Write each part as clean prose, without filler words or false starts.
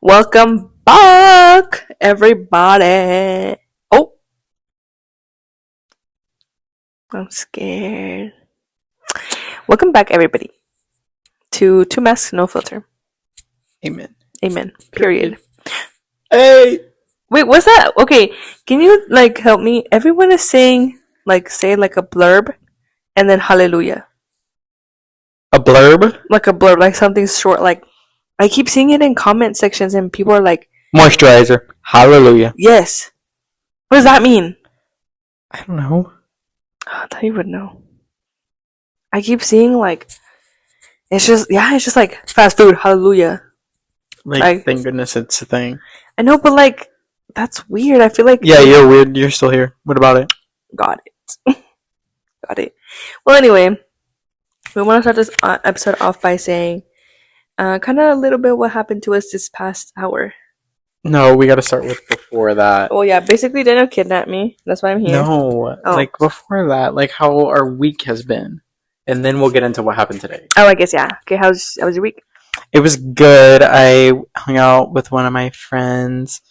Welcome back, everybody. Oh, I'm scared. Welcome back, everybody, to Two Masks, No Filter. Amen. Amen. Period. Hey! Wait, what's that? Okay, can you help me? Everyone is saying say a blurb and then hallelujah. A blurb? Like a blurb, like something short. Like I keep seeing it in comment sections, and people are like, Moisturizer. Hallelujah. yes. What does that mean? I don't know. Oh, I thought you would know. I keep seeing it's just like fast food, hallelujah. Like, thank goodness it's a thing. I know, but that's weird. I feel like Yeah, you're weird. You're still here. What about it? Got it. Got it. Well, anyway, we want to start this episode off by saying kind of a little bit what happened to us this past hour. No, we gotta start with before that. Oh, yeah, basically Daniel kidnapped me. That's why I'm here. No, before that, how our week has been. And then we'll get into what happened today. Oh, I guess, yeah. Okay, how was your week? It was good. I hung out with one of my friends,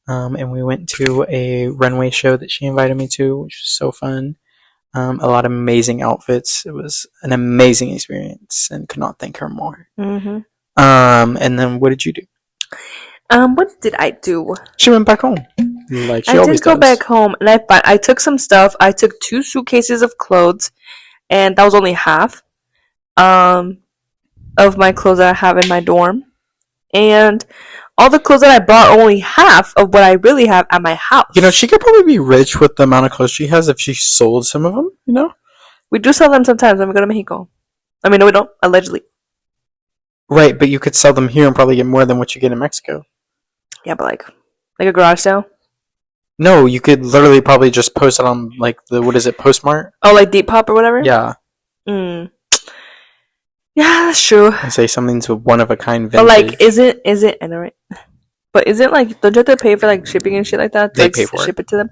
and we went to a runway show that she invited me to, which was so fun. A lot of amazing outfits. It was an amazing experience, and could not thank her more. Mm-hmm. And then what did you do? What did I do? She went back home. Like she I always did go does. back home, and I took some stuff. I took 2 suitcases of clothes, and that was only half of my clothes that I have in my dorm. And all the clothes that I bought are only half of what I really have at my house. You know, she could probably be rich with the amount of clothes she has if she sold some of them, you know? We do sell them sometimes when we go to Mexico. I mean, no, we don't, allegedly. Right, but you could sell them here and probably get more than what you get in Mexico. Yeah, but like a garage sale? No, you could literally probably just post it on, Postmart? Oh, like Depop or whatever? Yeah. Yeah, that's true. And say something's a one-of-a-kind vintage. But, is it, I know, right? But isn't, don't you have to pay for, shipping and shit like that? They pay for ship it to them?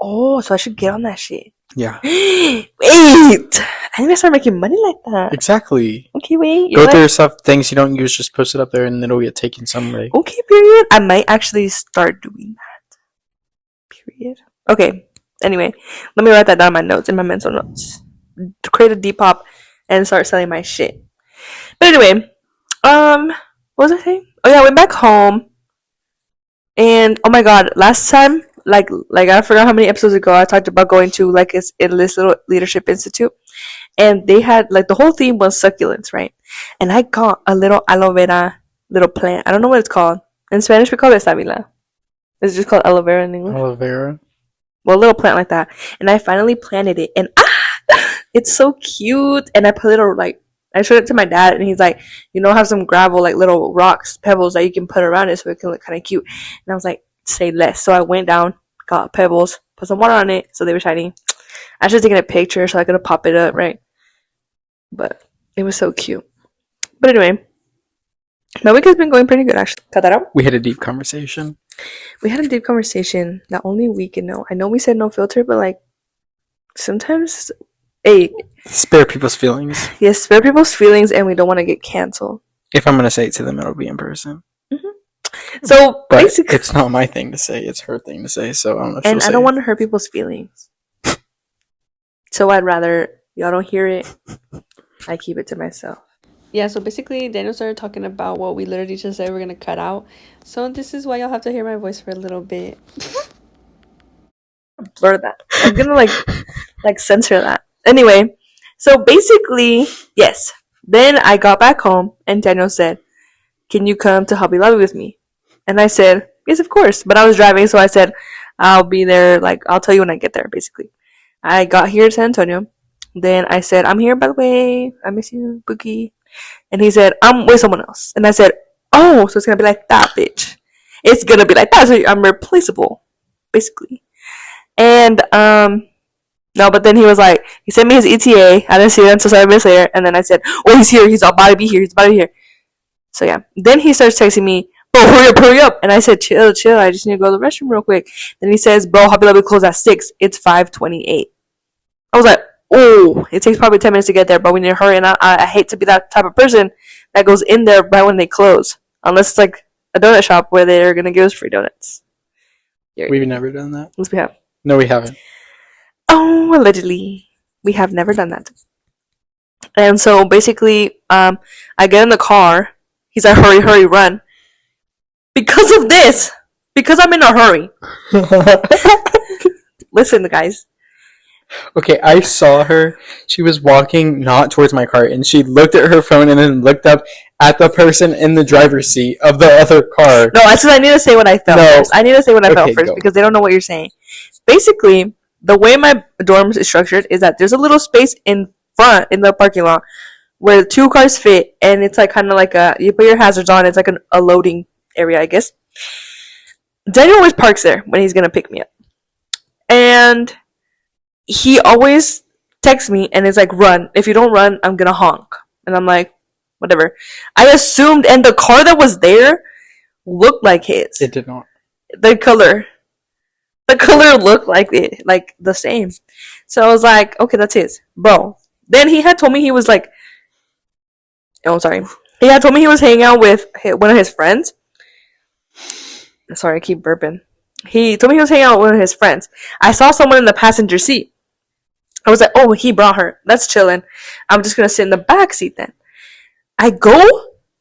Oh, so I should get on that shit. Yeah. Wait! I need to start making money like that. Exactly. Okay, wait. Go through your stuff, things you don't use, just post it up there and it'll get taken someday. Okay, period. I might actually start doing that. Period. Okay. Anyway, let me write that down in my notes, in my mental notes. To create a Depop and start selling my shit. But anyway, what was I saying? Oh yeah, I went back home. And oh my god, last time, I forgot how many episodes ago I talked about going to this little leadership institute, and they had the whole theme was succulents, right? And I got a little aloe vera little plant. I don't know what it's called. In Spanish we call it savila. It's just called aloe vera in English. Aloe vera? Well, a little plant like that. And I finally planted it, and it's so cute. And I put little I showed it to my dad, and he's like, have some gravel, little rocks, pebbles that you can put around it so it can look kind of cute. And I was like, say less. So I went down, got pebbles, put some water on it so they were shiny. I should have taken a picture so I could pop it up, right? But it was so cute. But anyway, my week has been going pretty good, actually. Cut that out. We had a deep conversation. We had a deep conversation that only we can know. I know we said no filter, but sometimes... Hey, spare people's feelings. Yes, spare people's feelings, and we don't want to get canceled. If I'm going to say it to them, it'll be in person. Mm-hmm. So, but basically... it's not my thing to say. It's her thing to say, so I don't know if and I don't want to hurt people's feelings. So I'd rather y'all don't hear it. I keep it to myself. Yeah, so basically, Daniel started talking about what we literally just said we're going to cut out. So this is why y'all have to hear my voice for a little bit. Blur that. I'm going to, censor that. Anyway, so basically, yes. Then I got back home, and Daniel said, can you come to Hobby Lobby with me? And I said, yes, of course. But I was driving, so I said, I'll be there, I'll tell you when I get there, basically. I got here to San Antonio. Then I said, I'm here, by the way. I miss you, Bookie. And he said, I'm with someone else. And I said, oh, so it's going to be like that, bitch. It's going to be like that, so I'm replaceable, basically. And, no, but then he was like, he sent me his ETA. I didn't see it until 7 minutes later. And then I said, oh, he's here. He's about to be here. He's about to be here. So, yeah. Then he starts texting me, bro, hurry up. And I said, chill. I just need to go to the restroom real quick. Then he says, bro, Hobby Lobby closed at 6. It's 5:28. I was like, oh, it takes probably 10 minutes to get there, but we need to hurry. And I hate to be that type of person that goes in there right when they close. Unless it's a donut shop where they're gonna give us free donuts. We've never done that. Yes, we have. No, we haven't. Oh, allegedly, we have never done that. And so basically, I get in the car. He's like, "Hurry, hurry, run!" Because of this, because I'm in a hurry. Listen, guys. Okay, I saw her. She was walking not towards my car, and she looked at her phone and then looked up at the person in the driver's seat of the other car. No, I said I need to say what I felt first. I need to say what I felt first go. because they don't know what you're saying. Basically, the way my dorm is structured is that there's a little space in front in the parking lot where 2 cars fit, and it's like kind of like you put your hazards on. It's like a loading area, I guess. Daniel always parks there when he's gonna pick me up, and he always texts me and is like, "Run! If you don't run, I'm gonna honk." And I'm like, "Whatever." I assumed, and the car that was there looked like his. It did not. The color looked like it, like the same. So I was like, "Okay, that's his, bro." Then he had told me he was like, "Oh, sorry." He had told me he was hanging out with one of his friends. Sorry, I keep burping. He told me he was hanging out with one of his friends. I saw someone in the passenger seat. I was like, "Oh, he brought her. That's chilling. I'm just gonna sit in the back seat then." I go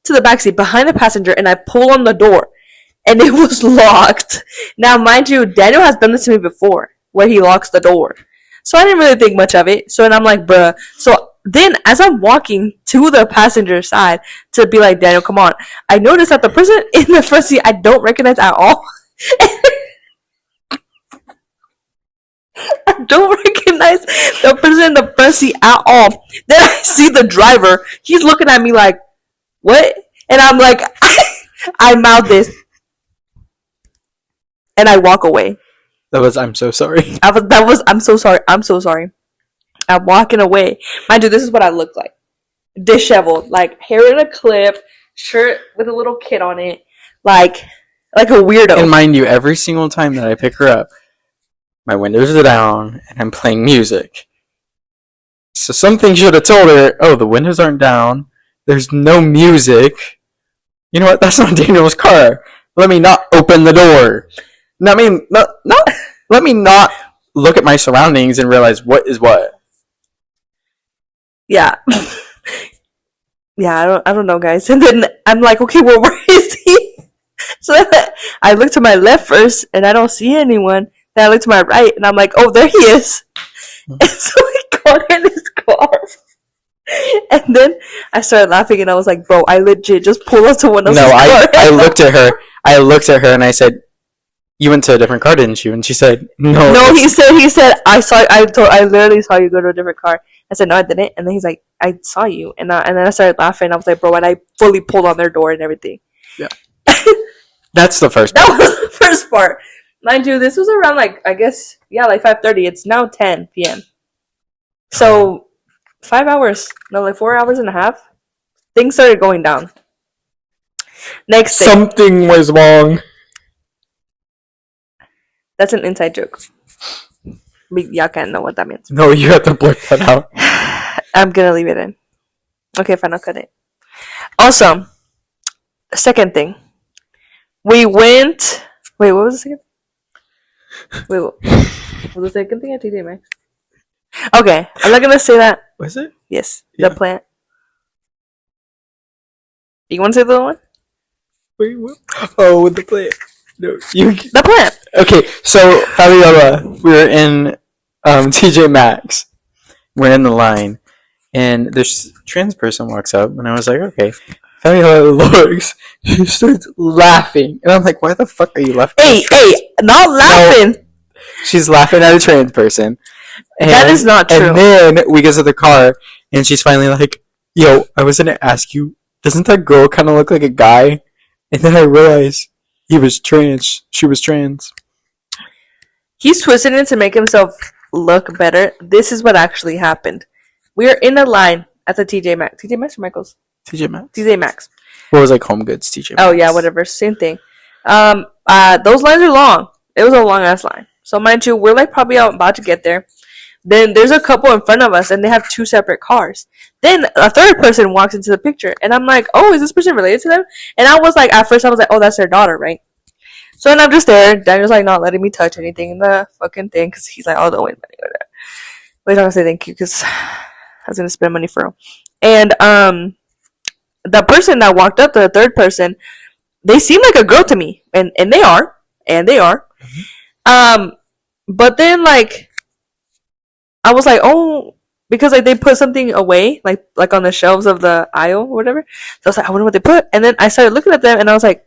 to the back seat behind the passenger and I pull on the door, and it was locked. Now, mind you, Daniel has done this to me before, where he locks the door. So I didn't really think much of it. So then I'm like, bruh. So then, as I'm walking to the passenger side to be like, "Daniel, come on," I noticed that the person in the front seat I don't recognize at all. I don't recognize the person in the front seat at all. Then I see the driver. He's looking at me like, "What?" And I'm like, I mouth this. And I walk away. That was, "I'm so sorry." I'm so sorry. I'm so sorry. I'm walking away. Mind you, this is what I look like. Disheveled. Like, hair in a clip, shirt with a little kid on it. Like a weirdo. And mind you, every single time that I pick her up, my windows are down and I'm playing music. So something should have told her, "Oh, the windows aren't down. There's no music. You know what? That's not Daniel's car. Let me not open the door." No, I mean, no, let me not look at my surroundings and realize what is what. Yeah. Yeah, I don't know, guys. And then I'm like, "Okay, well, where is he?" So then I look to my left first, and I don't see anyone. Then I look to my right, and I'm like, "Oh, there he is." And so I got in his car. And then I started laughing, and I was like, "Bro, I legit just pulled up to one else's car." I looked at her. I looked at her, and I said, "You went to a different car, didn't you?" And she said, "No." No, he said, I literally saw you go to a different car. I said, "No, I didn't." And then he's like, "I saw you." And then I started laughing. I was like, "Bro," and I fully pulled on their door and everything. Yeah. That's the first part. That was the first part. Mind you, this was around like 5:30. It's now 10 p.m. So 5 hours, no, like 4 hours and a half. Things started going down. Next thing. Something was wrong. That's an inside joke. Y'all can't know what that means. No, you have to blurt that out. I'm gonna leave it in. Okay, fine, I'll cut it. Also, second thing. We went... Wait, what was the second? Wait, what was the second thing at TJ Maxx? Okay, I'm not gonna say that. Was it? Yes, Yeah. the plant. You want to say the other one? Wait, what? Oh, the plant. No, you. The plant. Okay, so Fabiola, we were in TJ Maxx. We're in the line, and this trans person walks up, and I was like, "Okay." Fabiola looks. She starts laughing, and I'm like, "Why the fuck are you laughing?" Hey, not laughing. No, she's laughing at a trans person. And, that is not true. And then we get to the car, and she's finally like, "Yo, I was gonna ask you, doesn't that girl kind of look like a guy?" And then I realized he was trans. She was trans. He's twisting it to make himself look better. This is what actually happened. We are in a line at the TJ Maxx. TJ Maxx or Michael's? TJ Maxx. TJ Maxx. What was like Home Goods? TJ Maxx. Oh yeah, whatever. Same thing. Those lines are long. It was a long ass line. So mind you, we're like probably about to get there. Then there's a couple in front of us, and they have two separate cars. Then a third person walks into the picture, and I'm like, oh, is this person related to them? And I was like, at first I was like, oh, that's their daughter, right? So then I'm just there. Daniel's like not letting me touch anything in the fucking thing because he's like, oh, don't win money or whatever. But he's not gonna say thank you because I was gonna spend money for him. And the person that walked up, the third person, they seem like a girl to me, and they are, but then like I was like, oh, because like they put something away, like on the shelves of the aisle or whatever. So I was like, I wonder what they put, and then I started looking at them, and I was like,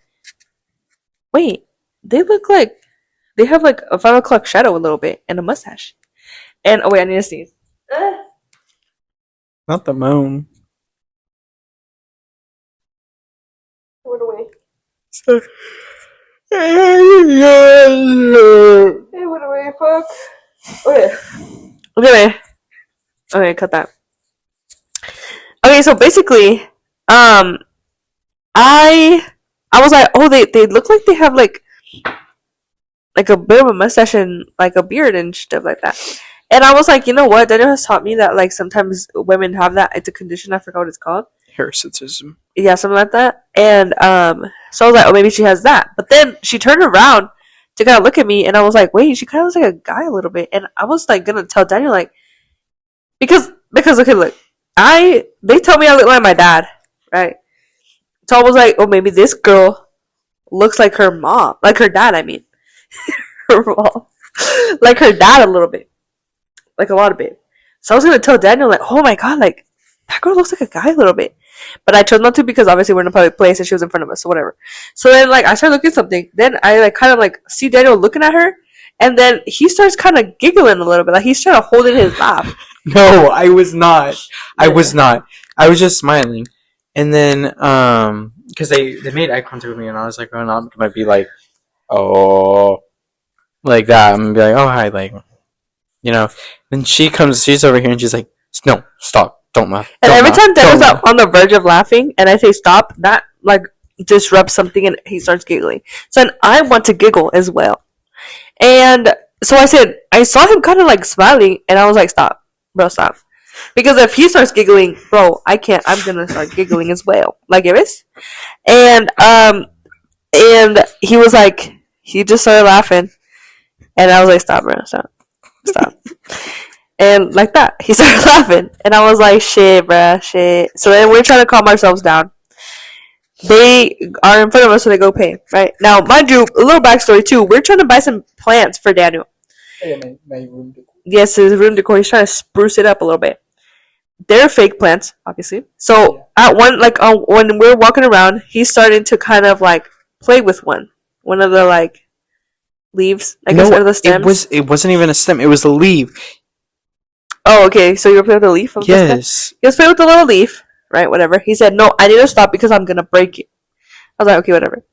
wait, they look like they have like a 5 o'clock shadow a little bit and a mustache. And oh wait, I need to sneeze. Not the moan. Went away. It went away. Fuck. Okay. Okay, cut that. Okay, so basically, I was like, oh, they look like they have like a bit of a mustache and like a beard and stuff like that. And I was like, you know what? Daniel has taught me that like sometimes women have that. It's a condition. I forgot what it's called. Hirsutism. Yeah, something like that. And so I was like, oh, maybe she has that. But then she turned around to kind of look at me, and I was like, wait, she kind of looks like a guy a little bit. And I was like gonna tell Daniel like, because okay, look, they told me I look like my dad, right? So I was like, oh, maybe this girl looks like her mom, like her dad. I mean, her mom, like her dad a little bit, like a lot of bit. So I was gonna tell Daniel like, oh my god, like that girl looks like a guy a little bit. But I chose not to because obviously we're in a public place and she was in front of us, so whatever. So then like I started looking at something. Then I like kind of like see Daniel looking at her, and then he starts kind of giggling a little bit, like he's trying to hold in his laugh. No, I was not. I was not. I was just smiling. And then, because they made eye contact with me, and I was like, going on, might be like, oh, like that. I'm gonna be like, oh, hi, like, you know. Then she's over here, and she's like, no, stop, don't laugh. And don't every laugh, time Daniel's on the verge of laughing, and I say stop, that like disrupts something, and he starts giggling. So then I want to giggle as well. And so I said, I saw him kind of like smiling, and I was like, stop, bro, stop. Because if he starts giggling, bro, I can't. I'm gonna start giggling as well. Like Iris. And he was like, he just started laughing, and I was like, stop, bro, stop. And like that, he started laughing, and I was like, shit, bro, shit. So then we're trying to calm ourselves down. They are in front of us, so they go pay. Right now, mind you, a little backstory too. We're trying to buy some plants for Daniel. my room decor. Yes, his room decor. He's trying to spruce it up a little bit. They're fake plants, obviously. So at one, like when we're walking around, he's starting to kind of like play with one of the like leaves. I guess or the stems. It wasn't even a stem. It was a leaf. Oh, okay. So you were playing with the leaf of the Yes. stem? He was playing with the little leaf, right? Whatever. He said, "No, I need to stop because I'm gonna break it." I was like, "Okay, whatever."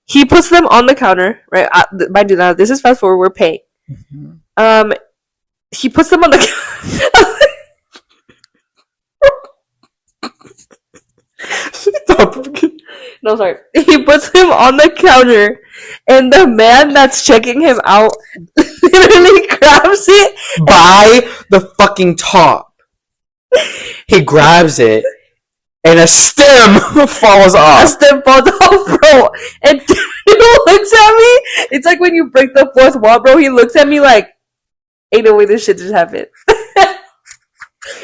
He puts them on the counter, right? Mind you, now this is fast forward. We're paying. Mm-hmm. He puts them on the counter. Stop. No, sorry. He puts him on the counter, and the man that's checking him out literally grabs it by the fucking top. He grabs it, and a stem falls off. A stem falls off, bro. And he looks at me. It's like when you break the fourth wall, bro. He looks at me like, ain't no way this shit just happened.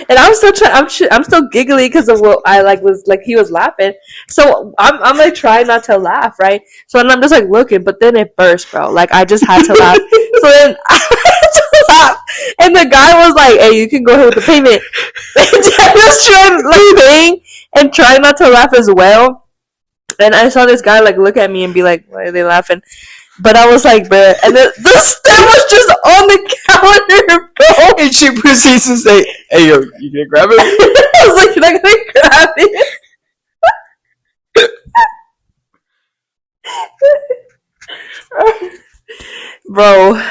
And I'm still I'm still giggling because of what I like was like he was laughing. So I'm like trying not to laugh, right? So I'm just like looking, but then it burst, bro. Like I just had to laugh. So then I had to laugh, and the guy was like, "Hey, you can go ahead with the payment." And I was trying like paying and trying not to laugh as well. And I saw this guy like look at me and be like, "Why are they laughing?" But I was like, "Bruh," and the stem was just on the counter, bro. And she proceeds to say, "Hey, yo, you gonna grab it?" I was like, "You're not gonna grab it?" Bro,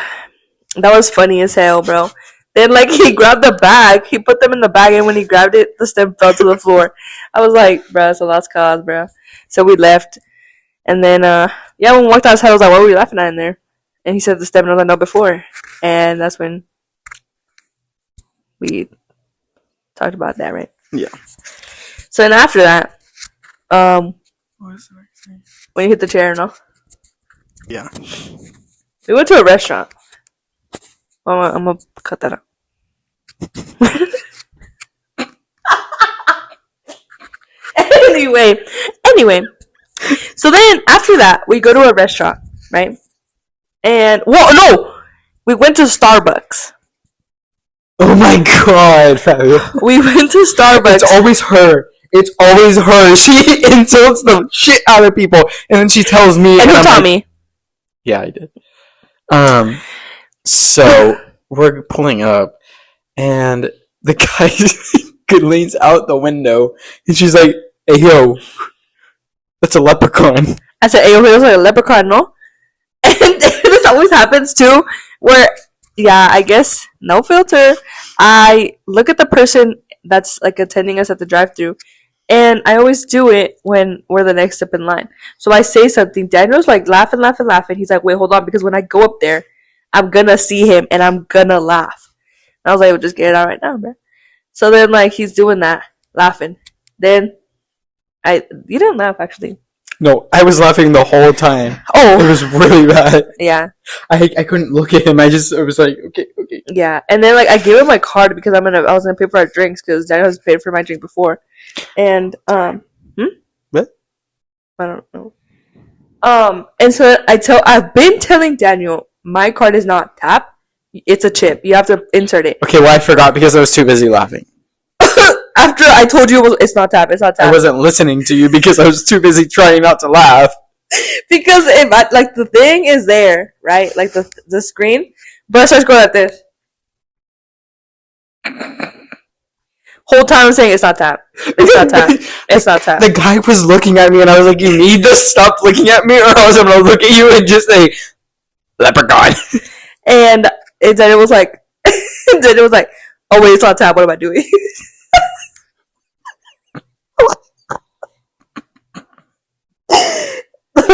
that was funny as hell, bro. Then, like, he grabbed the bag. He put them in the bag, and when he grabbed it, the stem fell to the floor. I was like, bro, it's a lost cause, bro. So we left. And then, yeah, when we walked outside, I was like, what were you laughing at in there? And he said the stem, and I was like, no, before. And that's when We talked about that, right? Yeah. So then after that, What was the next thing? when you hit the chair, no, Yeah. we went to a restaurant. I'm gonna cut that out. anyway. So then after that, we go to a restaurant, right? And well, no, we went to Starbucks. Oh my god, Fabio. We went to Starbucks. It's always her. It's always her. She insults the shit out of people, and then she tells me. And who taught me? Yeah, I did. So we're pulling up, and the guy leans out the window, and she's like, "Hey, yo, that's a leprechaun." I said, "Hey, it was like a leprechaun, no?" And this always happens too, where yeah, I guess no filter. I look at the person that's like attending us at the drive-through, and I always do it when we're the next up in line. So I say something. Daniel's like laughing. He's like, "Wait, hold on," because when I go up there, I'm gonna see him and I'm gonna laugh. And I was like, "Well, just get it out right now, bro." So then, like, he's doing that, laughing. Then you didn't laugh actually. No, I was laughing the whole time. Oh, it was really bad. Yeah. I couldn't look at him. I was like, okay. Yeah, and then like I gave him my card because I was gonna pay for our drinks because Daniel has paid for my drink before, and What? I don't know. And so I've been telling Daniel my card is not tap, it's a chip. You have to insert it. Okay, well I forgot because I was too busy laughing. After I told you it's not tap. I wasn't listening to you because I was too busy trying not to laugh. Because if like the thing is there, right? Like the screen, but I starts going like this. Whole time I'm saying it's not tap. It's not tap. It's not tap. The guy was looking at me and I was like, you need to stop looking at me or else I'm gonna look at you and just say leprechaun. And then it was like oh wait, it's not tap, what am I doing?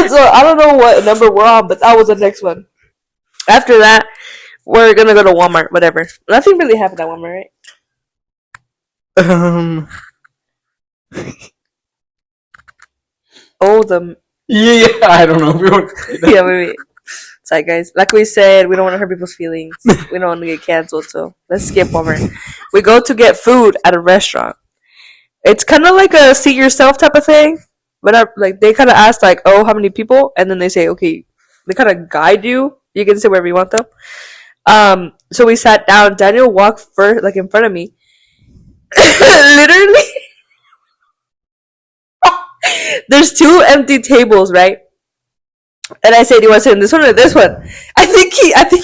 So I don't know what number we're on, but that was the next one. After that, we're gonna go to Walmart, whatever. Nothing really happened at Walmart, right? Yeah, I don't know if we want to say that. Yeah, wait. Sorry, guys. Like we said, we don't want to hurt people's feelings. We don't want to get canceled, so let's skip Walmart. We go to get food at a restaurant. It's kind of like a seat yourself type of thing. But like they kind of ask like, oh, how many people? And then they say, okay, they kind of guide you. You can sit wherever you want though. So we sat down. Daniel walked first, like in front of me. Literally. There's 2 empty tables, right? And I said, "Do you want to sit in this one or this one?" I think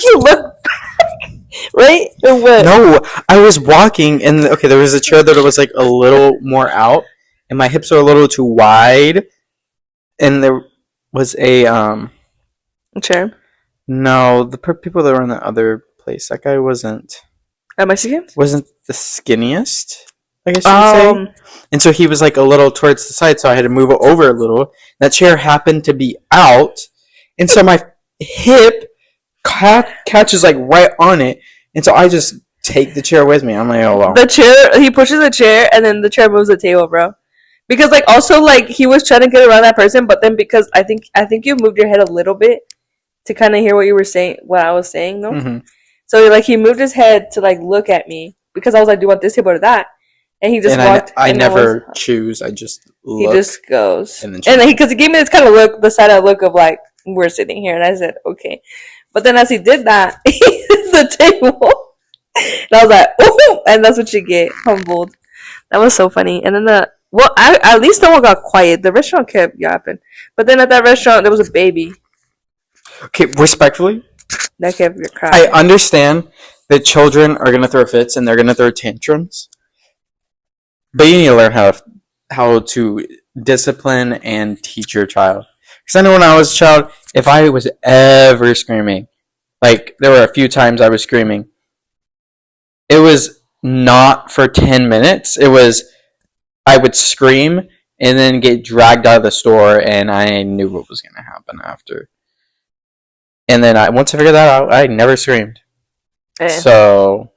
you looked back, right? Or what? No, I was walking and okay, there was a chair that was like a little more out, and my hips are a little too wide, and there was a chair. No, the people that were in the other place, that guy wasn't Mexican? Wasn't the skinniest, I guess you would say. And so he was like a little towards the side, so I had to move over a little. That chair happened to be out, and so my hip catches like right on it, and so I just take the chair with me. I'm like, oh well. The chair, he pushes the chair, and then the chair moves the table, bro. Because like also like he was trying to get around that person, but then because I think you moved your head a little bit to kind of hear what you were saying, what I was saying though. Mm-hmm. So like he moved his head to like look at me because I was like, do you want this table or that? And he just walked. I never choose. I just look. He just goes. And because he gave me this kind of look, the side eye look of like, we're sitting here. And I said, okay. But then as he did that, he hit the table. And I was like, ooh. And that's what you get. Humbled. That was so funny. And then at least no one got quiet. The restaurant kept yapping. But then at that restaurant, there was a baby. Okay, respectfully. That kept crying. I understand that children are going to throw fits and they're going to throw tantrums. But you need to learn how to discipline and teach your child. Because I know when I was a child, if I was ever screaming, like there were a few times I was screaming, it was not for 10 minutes. It was, I would scream and then get dragged out of the store and I knew what was going to happen after. And then once I figured that out, I never screamed. So,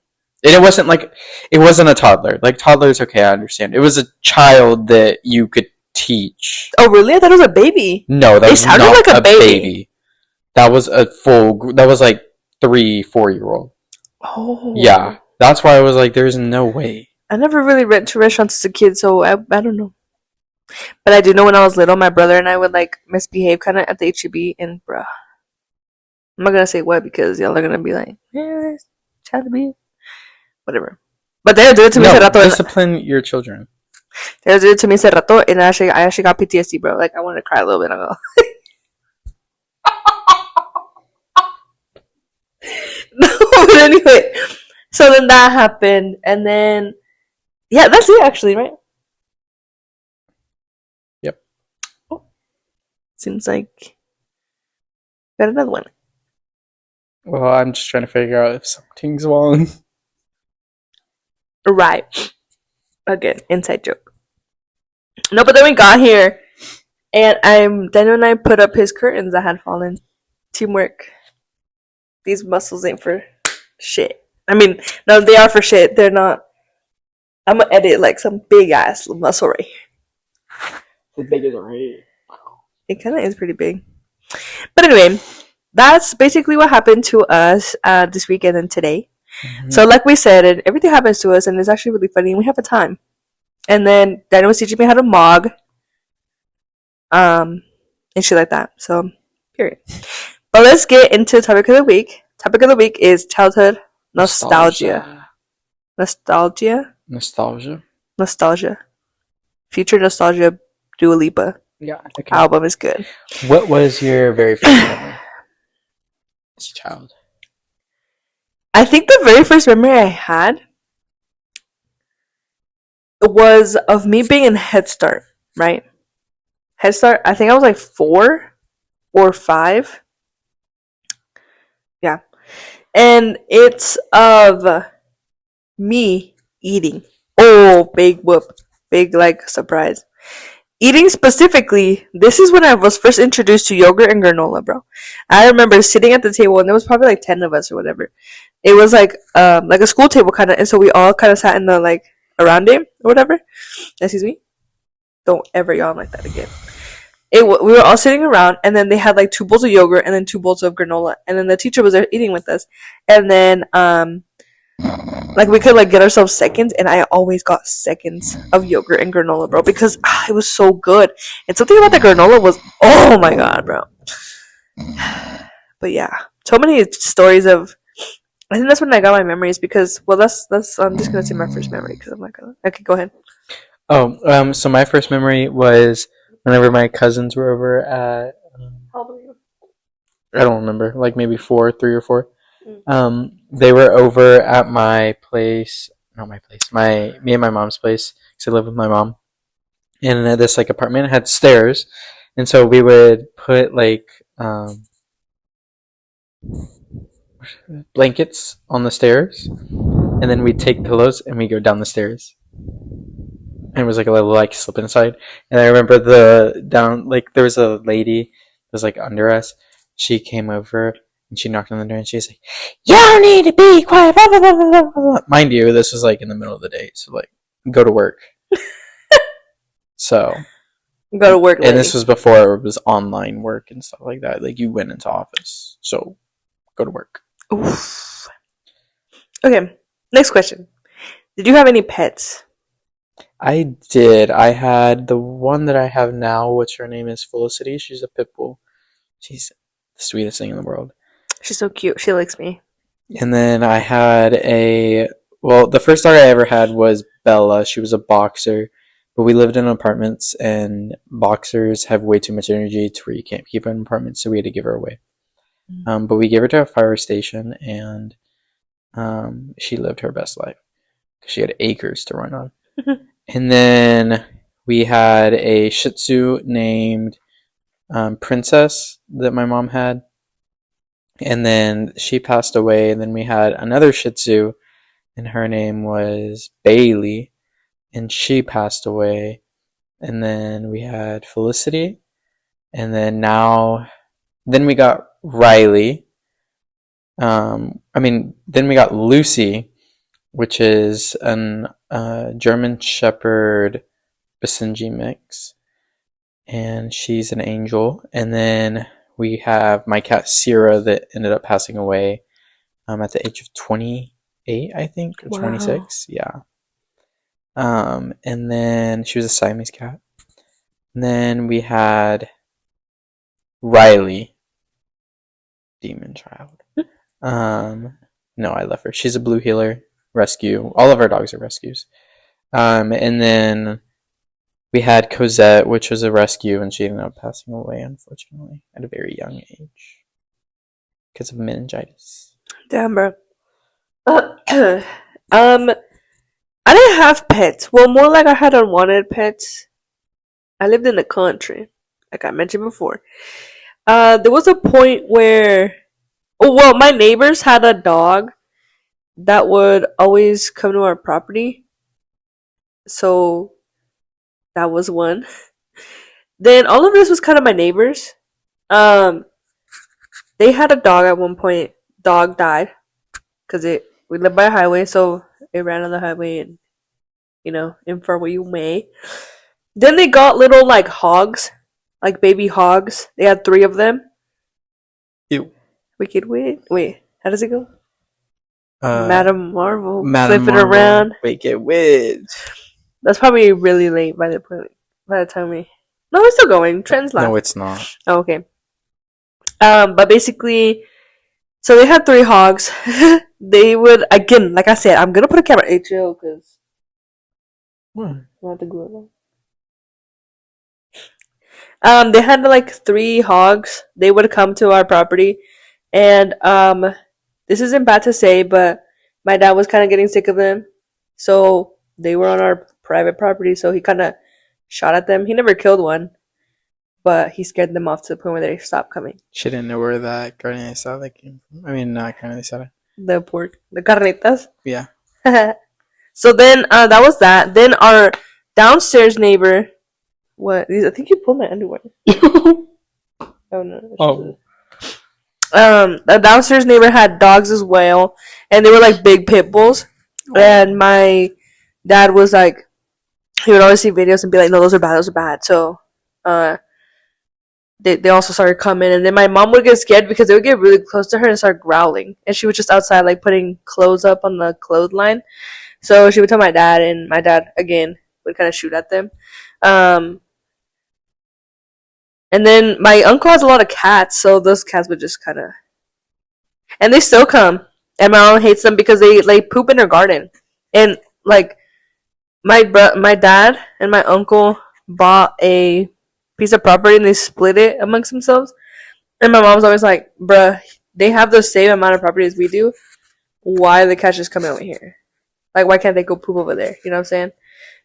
And it wasn't a toddler. Like, toddlers, okay, I understand. It was a child that you could teach. Oh, really? I thought it was a baby. No, that It was sounded not like a baby. baby. That was that was like 3-4 year old. Oh. Yeah. That's why I was like, there's no way. I never really went to restaurants as a kid, so I don't know. But I do know when I was little, my brother and I would like misbehave kind of at the HEB, and bruh, I'm not gonna say what because y'all are gonna be like, yeah, child abuse, whatever. But they did it to me. No, hace rato, discipline your children. they did it to me hace rato, and I actually got PTSD, bro. Like I wanted to cry a little bit. I go. No, but anyway, so then that happened, and then yeah, that's it actually, right? Yep. Oh, seems like got another one. Well, I'm just trying to figure out if something's wrong. Right. Again, inside joke. No, but then we got here, and Daniel and I put up his curtains that had fallen. Teamwork. These muscles ain't for shit. I mean, no, they are for shit. They're not. I'm gonna edit like some big ass muscle right here. As big as our head. It kind of is pretty big. But anyway, that's basically what happened to us this weekend and today. Mm-hmm. So, like we said, everything happens to us, and it's actually really funny. And we have a time. And then Daniel was teaching me how to mog, and shit like that. So, period. But let's get into the topic of the week. Topic of the week is childhood nostalgia. Nostalgia. Future nostalgia. Dua Lipa. Yeah. Okay. Album is good. What was your very first memory as a child? I think the very first memory I had was of me being in Head Start, right? Head Start, I think I was like 4 or 5. Yeah. And it's of me eating. Oh, big whoop. Big, like, surprise. Eating specifically, this is when I was first introduced to yogurt and granola, bro. I remember sitting at the table, and there was probably like 10 of us or whatever. It was like a school table kind of, and so we all kind of sat in the, like, around it or whatever. Excuse me. Don't ever yawn like that again. We were all sitting around, and then they had like 2 bowls of yogurt and then 2 bowls of granola, and then the teacher was there eating with us, and then like we could like get ourselves seconds, and I always got seconds of yogurt and granola, bro, because it was so good. And something about the granola was, oh my god, bro. But yeah, so many stories of. I think that's when I got my memories because, well, that's I'm just gonna say my first memory because I'm not gonna. Okay, go ahead. Oh, so my first memory was whenever my cousins were over at. How old were you? I don't remember, like maybe 3 or 4. They were over at my place, not my place, me and my mom's place, because I live with my mom. And this like apartment had stairs, and so we would put like blankets on the stairs, and then we'd take pillows and we go down the stairs. And it was like a little like slip inside. And I remember there was a lady that was like under us. She came over and she knocked on the door and she was like, "Y'all need to be quiet." Blah, blah, blah, blah, blah. Mind you, this was like in the middle of the day, so like go to work. So go to work. And this was before it was online work and stuff like that. Like you went into office, so go to work. Oof. Okay, next question. Did you have any pets? I did. I had the one that I have now, which her name is Felicity. She's a pit bull. She's the sweetest thing in the world. She's so cute. She likes me. And then I had the first dog I ever had was Bella. She was a boxer. But we lived in apartments, and boxers have way too much energy to where you can't keep her in apartments, so we had to give her away. Mm-hmm. But we gave her to a fire station, and she lived her best life. She had acres to run on. And then we had a Shih Tzu named Princess that my mom had. And then she passed away. And then we had another Shih Tzu, and her name was Bailey. And she passed away. And then we had Felicity. And then then we got Riley. Then we got Lucy. which is an German Shepherd Basenji mix, and she's an angel. And then we have my cat Sierra that ended up passing away at the age of 28, I think, or Wow. 26. Yeah. And then she was a Siamese cat. And then we had Riley, demon child. No, I love her. She's a blue healer, rescue. All of our dogs are rescues. And then we had Cosette, which was a rescue, and she ended up passing away, unfortunately, at a very young age because of meningitis. Damn, bro. I didn't have pets. Well, more like I had unwanted pets. I lived in the country, like I mentioned before. There was a point where, oh well, my neighbors had a dog that would always come to our property, so that was one. Then all of this was kind of my neighbors. Um, they had a dog at one point. Dog died because it we lived by a highway, so it ran on the highway and infer what you may. Then they got little like hogs, like baby hogs. They had 3 of them. Ew. Wicked Witch. Wait, how does it go? Uh, Madam Marvel. Madam Flip it Marvel, around. Wicked Witch. That's probably really late by the time we. No, it's still going. Trends last. No, it's not. Oh, okay. But basically, so they had 3 hogs. They would again, like I said, I'm gonna put a camera. Hey, chill, cause I have to glue it on. They had like 3 hogs. They would come to our property, and this isn't bad to say, but my dad was kind of getting sick of them, so they were on our private property. So he kind of shot at them. He never killed one, but he scared them off to the point where they stopped coming. She didn't know where that carne asada came from. I mean, not carne asada. The pork, the carnitas. Yeah. So then that was that. Then our downstairs neighbor. What? I think you pulled my underwear. Oh no. Oh. The downstairs neighbor had dogs as well, and they were like big pit bulls. And my dad was like, he would always see videos and be like, "No, those are bad. Those are bad." So, they also started coming, and then my mom would get scared because they would get really close to her and start growling, and she was just outside like putting clothes up on the clothesline. So she would tell my dad, and my dad again would kind of shoot at them. And then my uncle has a lot of cats, so those cats would just kind of, and they still come. And my mom hates them because they like poop in her garden. And like my dad and my uncle bought a piece of property and they split it amongst themselves. And my mom's always like, "Bruh, they have the same amount of property as we do. Why are the cats just coming over here? Like, why can't they go poop over there? You know what I'm saying?"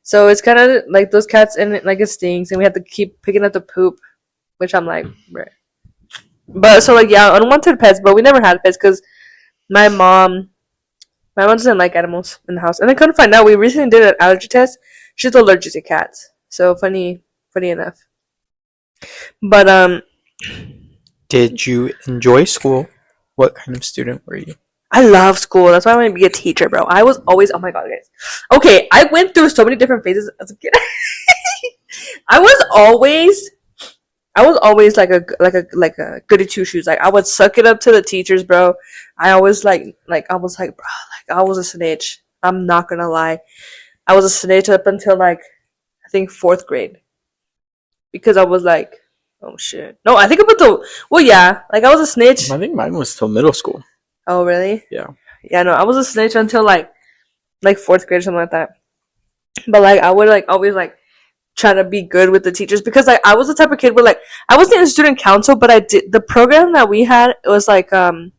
So it's kind of like those cats, and it stings, and we have to keep picking up the poop. Which I'm like, bruh. But so like yeah, unwanted pets, but we never had pets because my mom doesn't like animals in the house. And I couldn't find out. We recently did an allergy test. She's allergic to cats. So funny enough. But Did you enjoy school? What kind of student were you? I love school. That's why I want to be a teacher, bro. I was always, oh my god, guys. Okay, I went through so many different phases as a kid. I was always like a goody two shoes. Like I would suck it up to the teachers, bro. I always I was like, bro, like I was a snitch. I'm not gonna lie. I was a snitch up until like I think 4th grade. Because I was like, oh shit. No, I think up until yeah, like I was a snitch. I think mine was till middle school. Oh really? Yeah. Yeah, no, I was a snitch until like 4th grade or something like that. But like I would like always like trying to be good with the teachers because like I was the type of kid where like I wasn't in student council, but I did the program that we had. It was like what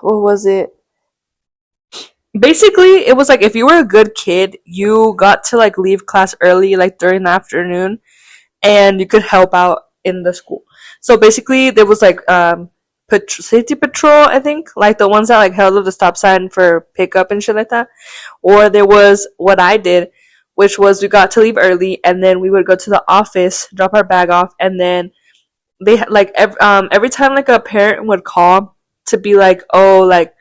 was it? Basically, it was like if you were a good kid, you got to like leave class early, like during the afternoon, and you could help out in the school. So basically, there was like safety patrol, I think, like the ones that like held up the stop sign for pickup and shit like that. Or there was what I did, which was we got to leave early, and then we would go to the office, drop our bag off, and then they like every time like a parent would call to be like, oh, like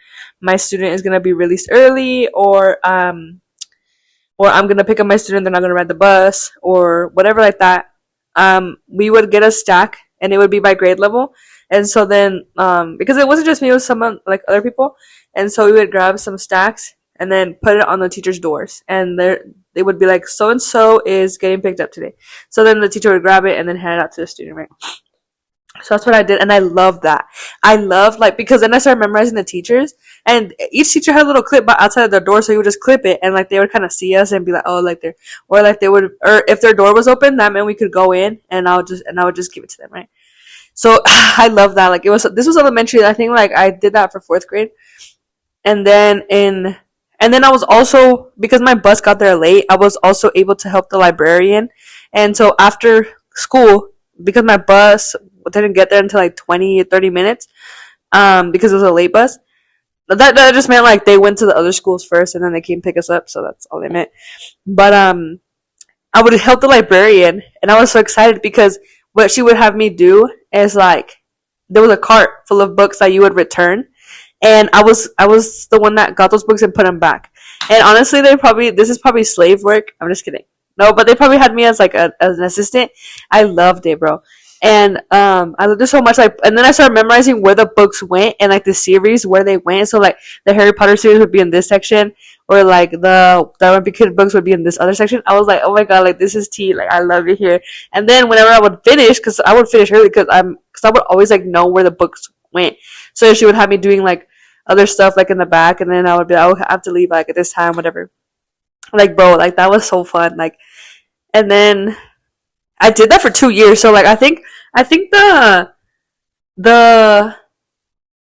my student is gonna be released early, or I'm gonna pick up my student, they're not gonna ride the bus, or whatever like that. We would get a stack, and it would be by grade level. And so then, because it wasn't just me, it was someone like other people, and so we would grab some stacks and then put it on the teacher's doors, and they would be like, so and so is getting picked up today. So then the teacher would grab it and then hand it out to the student, right? So that's what I did, and I love that. I love like because then I started memorizing the teachers, and each teacher had a little clip outside of their door, so you would just clip it, and like they would kind of see us and be like, oh, like they're, or like they would, or if their door was open, that meant we could go in, and I would just give it to them, right? So I love that. Like this was elementary. I think like I did that for fourth grade, and then I was also, because my bus got there late, I was also able to help the librarian, and so after school, because my bus didn't get there until like 20 or 30 minutes, because it was a late bus. That just meant like they went to the other schools first and then they came pick us up, so that's all they meant. But I would help the librarian, and I was so excited because what she would have me do is like there was a cart full of books that you would return, and I was the one that got those books and put them back. And honestly, this is probably slave work. I'm just kidding. No, but they probably had me as like as an assistant. I loved it, bro. And I loved it so much. Like, and then I started memorizing where the books went and like the series where they went. So like the Harry Potter series would be in this section, or like the Wimpy Kid books would be in this other section. I was like, oh my god, like this is tea. Like I love it here. And then whenever I would finish, because I would finish early, because I would always like know where the books went. So she would have me doing like other stuff like in the back, and then I would be like, oh, I have to leave like at this time, whatever. Like bro, like that was so fun. Like, and then I did that for 2 years. So like I think the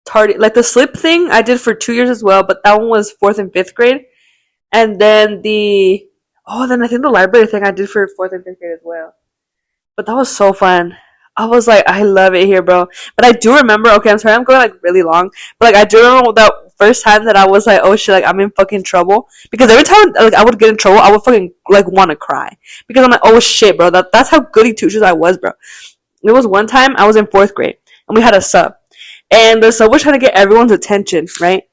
tardy, like the slip thing I did for 2 years as well, but that one was fourth and fifth grade. And then then I think the library thing I did for fourth and fifth grade as well. But that was so fun. I was like, I love it here, bro. But I do remember. Okay, I'm sorry, I'm going like really long. But like, I do remember that first time that I was like, oh shit, like I'm in fucking trouble. Because every time like I would get in trouble, I would fucking like want to cry because I'm like, oh shit, bro. That's how goody two shoes I was, bro. There was one time I was in fourth grade and we had a sub, and the sub was trying to get everyone's attention, right?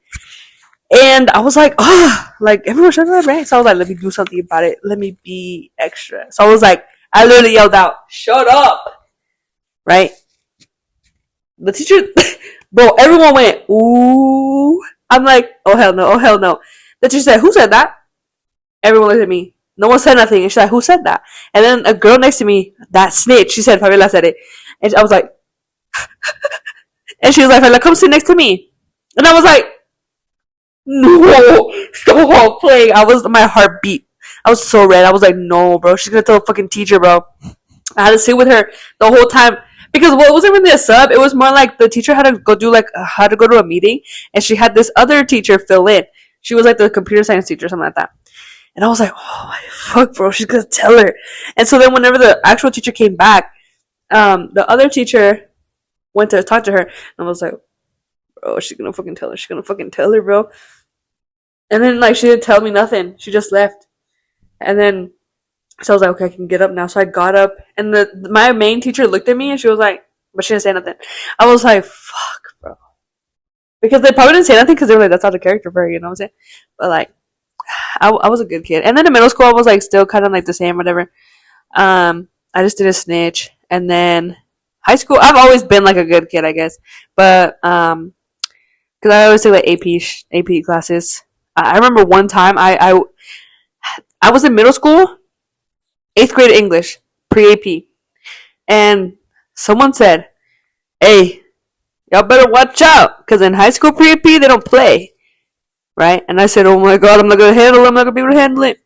And I was like, oh, like everyone shut up, right? So I was like, let me do something about it. Let me be extra. So I was like, I literally yelled out, shut up, right? The teacher, bro, everyone went, ooh. I'm like, oh hell no, oh hell no. The teacher said, who said that? Everyone looked at me. No one said nothing. And she's like, who said that? And then a girl next to me, that snitch, she said, Fabiola said it. And I was like, and she was like, Fabiola, come sit next to me. And I was like, no, stop playing. My heart beat. I was so red. I was like, no, bro. She's gonna tell the fucking teacher, bro. I had to sit with her the whole time. Because what wasn't really a sub, it was more like the teacher had to go had to go to a meeting, and she had this other teacher fill in. She was like the computer science teacher or something like that. And I was like, oh my fuck, bro, she's gonna tell her. And so then whenever the actual teacher came back, the other teacher went to talk to her, and I was like, bro, she's gonna fucking tell her. She's gonna fucking tell her, bro. And then like she didn't tell me nothing. She just left. And then so I was like, okay, I can get up now. So I got up, and my main teacher looked at me, and she was like, but she didn't say nothing. I was like, fuck, bro. Because they probably didn't say nothing because they were like, that's not a character for her, you know what I'm saying? But like, I was a good kid. And then in middle school, I was like still kind of like the same, whatever. I just did a snitch. And then high school, I've always been like a good kid, I guess. But because I always take like AP classes. I remember one time I was in middle school, 8th grade English, pre-AP, and someone said, hey, y'all better watch out, because in high school pre-AP, they don't play, right? And I said, oh my god, I'm not going to handle it, I'm not going to be able to handle it.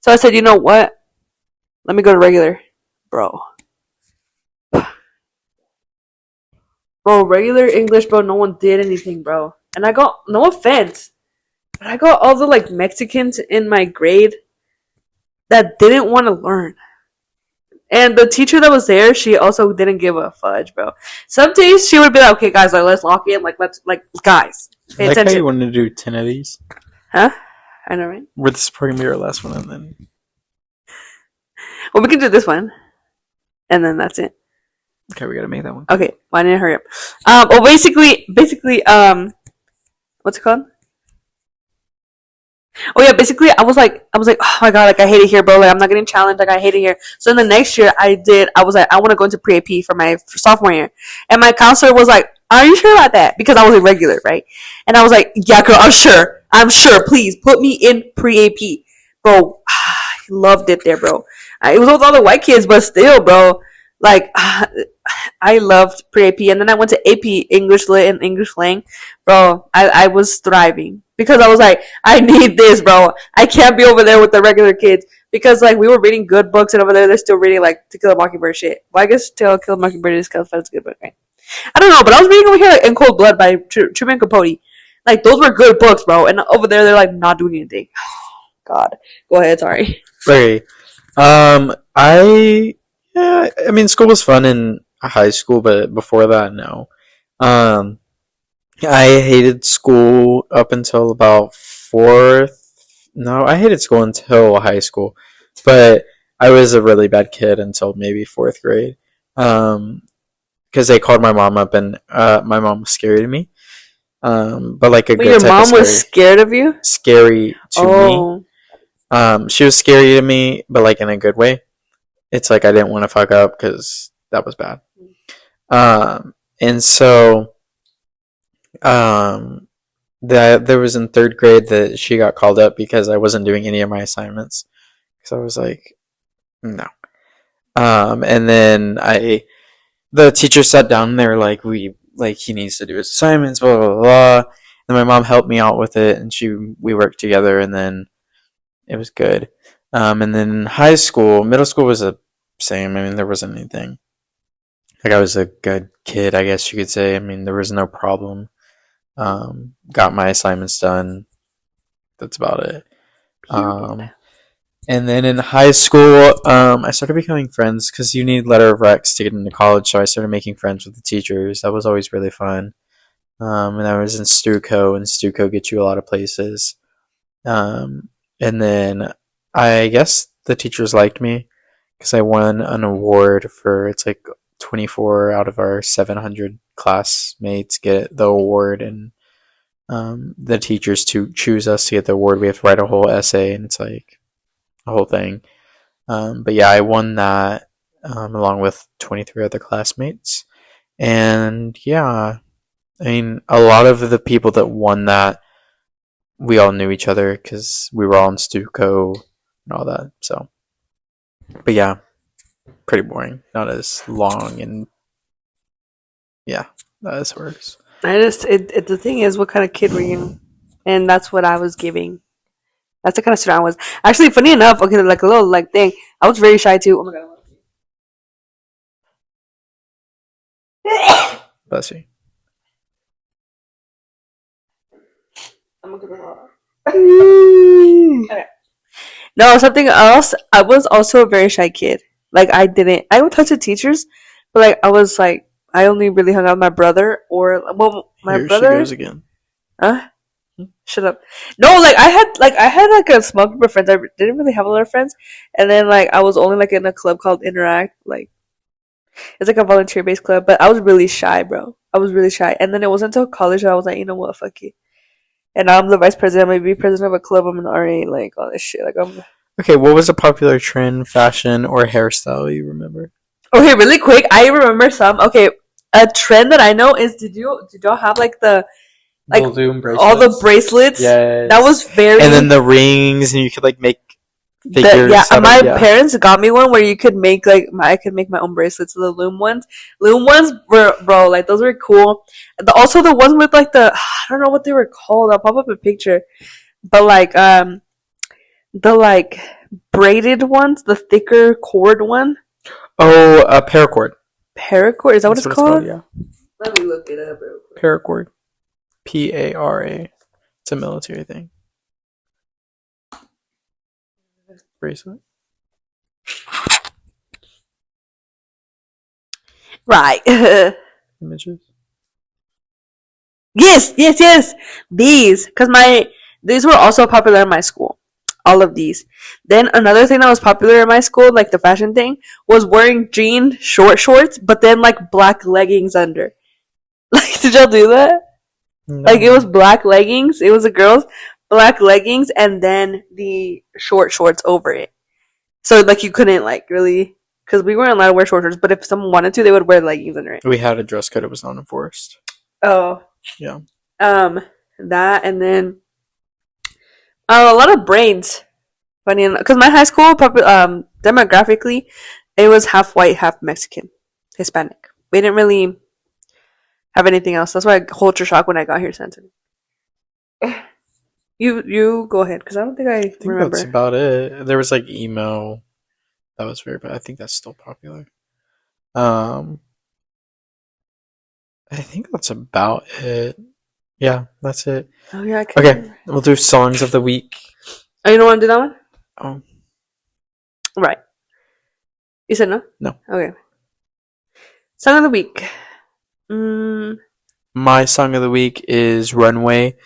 So I said, you know what? Let me go to regular. Bro, regular English, bro, no one did anything, bro. And I got, no offense, but I got all the, like, Mexicans in my grade that didn't want to learn. And the teacher that was there, she also didn't give a fudge, bro. Some days she would be like, okay, guys, like, let's lock in. Like, guys, pay I like attention. how you wanted to do 10 of these. Huh? I know, right? Where this is probably going to be our last one, and then... Well, we can do this one. And then that's it. Okay, we got to make that one. Okay, well, I need to hurry up. Well, basically, what's it called? Oh yeah, basically I was like, oh my god, like I hate it here, bro. Like I'm not getting challenged. Like I hate it here. So in the next year, I was like, I want to go into pre AP for my sophomore year, and my counselor was like, are you sure about that? Because I was irregular, right? And I was like, yeah, girl, I'm sure. I'm sure. Please put me in pre AP, bro. I loved it there, bro. It was with all the white kids, but still, bro. Like I loved pre-AP, and then I went to AP English Lit and English Lang, bro. I was thriving because I was like, I need this, bro. I can't be over there with the regular kids because like we were reading good books, and over there they're still reading like To Kill a Mockingbird shit. Well, I guess To Kill a Mockingbird is kind of fun. It's a good book, right? I don't know, but I was reading over here like, In Cold Blood by Truman Capote. Like those were good books, bro. And over there they're like not doing anything. God, go ahead. Sorry. Very. I mean, school was fun in high school, but before that, no. Um, I hated school up until about fourth. No, I hated school until high school, but I was a really bad kid until maybe fourth grade. Um, because they called my mom up, and my mom was scary to me. But like a But good your type of mom was scary, scared of you. scary to me. Oh, She was scary to me, but like in a good way. It's like I didn't want to fuck up because that was bad. And so um, that there was in third grade that she got called up because I wasn't doing any of my assignments. Because I was like, no. And then the teacher sat down and they were like he needs to do his assignments, blah blah blah. And my mom helped me out with it, and we worked together, and then it was good. And then high school, middle school was the same. I mean, there wasn't anything. Like I was a good kid, I guess you could say. I mean, there was no problem. Got my assignments done. That's about it. Um, and then in high school, I started becoming friends because you need letter of recs to get into college. So I started making friends with the teachers. That was always really fun. And I was in Stuco, and Stuco gets you a lot of places. And then I guess the teachers liked me because I won an award for it's like 24 out of our 700 classmates get the award, and the teachers to choose us to get the award. We have to write a whole essay, and it's like a whole thing. But yeah, I won that along with 23 other classmates, and yeah, I mean a lot of the people that won that we all knew each other because we were all in Stuco and all that. So, but yeah, pretty boring. Not as long, and yeah, that is worse. the thing is, what kind of kid were you? And that's what I was giving. That's the kind of student I was. Actually, funny enough, okay, like a little like thing. I was very shy too. Oh my god. Bless you. I'm okay. No, something else. I was also a very shy kid. Like I would talk to teachers, but like I was like, I only really hung out with my brother or well, my Here she brother. goes again. Huh? Shut up. No, like I had like a small group of friends. I didn't really have a lot of friends, and then like I was only like in a club called Interact. Like it's like a volunteer based club, but I was really shy, bro. I was really shy, and then it wasn't until college that I was like, you know what, fuck it. And now I'm the vice president. I'm gonna be president of a club. I'm an RA. Like all this shit. Like I'm. Okay, what was a popular trend, fashion, or hairstyle you remember? Okay, really quick. I remember some. Okay, a trend that I know is did y'all have like the like Balloon all the bracelets. bracelets? Yes. That was very. And then the rings, and you could like make figures. Yeah, my yeah. parents got me one where you could make I could make my own bracelets. The loom ones. Loom ones were bro, like those were cool. Also the ones with like the I don't know what they were called. I'll pop up a picture. But like the like braided ones, the thicker cord one. Oh, a paracord. Paracord, is that what That's it's called? Yeah. Let me look it up real quick. Paracord. PARA. It's a military thing. Bracelet. Right. Images. Yes. These were also popular in my school. All of these. Then another thing that was popular in my school, like the fashion thing, was wearing jean short shorts, but then like black leggings under. Like, did y'all do that? No. Like it was black leggings. It was the girls, black leggings and then the short shorts over it. So like you couldn't like really, because we weren't allowed to wear short shorts. But if someone wanted to, they would wear leggings under it. We had a dress code; it was not enforced. Oh, yeah. That and then a lot of braids. Funny enough, because my high school, demographically, it was half white, half Mexican, Hispanic. We didn't really have anything else. That's why I culture shock when I got here, Santon. You go ahead, because I don't think I remember. That's about it. There was like emo. That was very bad. I think that's still popular. I think that's about it. Yeah, that's it. Oh yeah. Okay, we'll do songs of the week. Oh, you don't want to do that one? Oh, right. You said no? No. Okay. Song of the week. My song of the week is "Runway"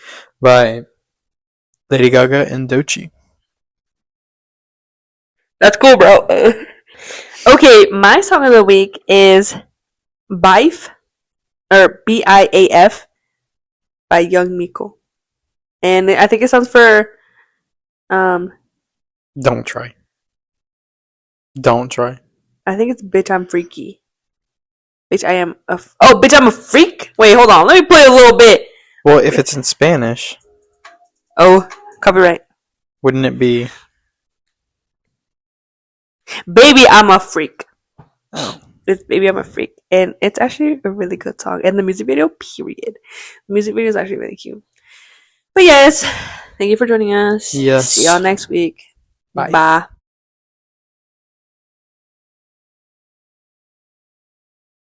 by Lady Gaga and Doechii. That's cool, bro. Okay, my song of the week is "Biaf" or BIAF by Young Miko, and I think it stands for Don't try. Don't try. I think it's "Bitch I'm Freaky." Bitch, I am a bitch, I'm a freak. Wait, hold on. Let me play a little bit. Well, if it's in Spanish, oh, copyright. Wouldn't it be? Baby, I'm a freak. Oh. It's Baby, I'm a Freak. And it's actually a really good song. And the music video, period. The music video is actually really cute. But yes, thank you for joining us. Yes. See y'all next week. Bye. Bye.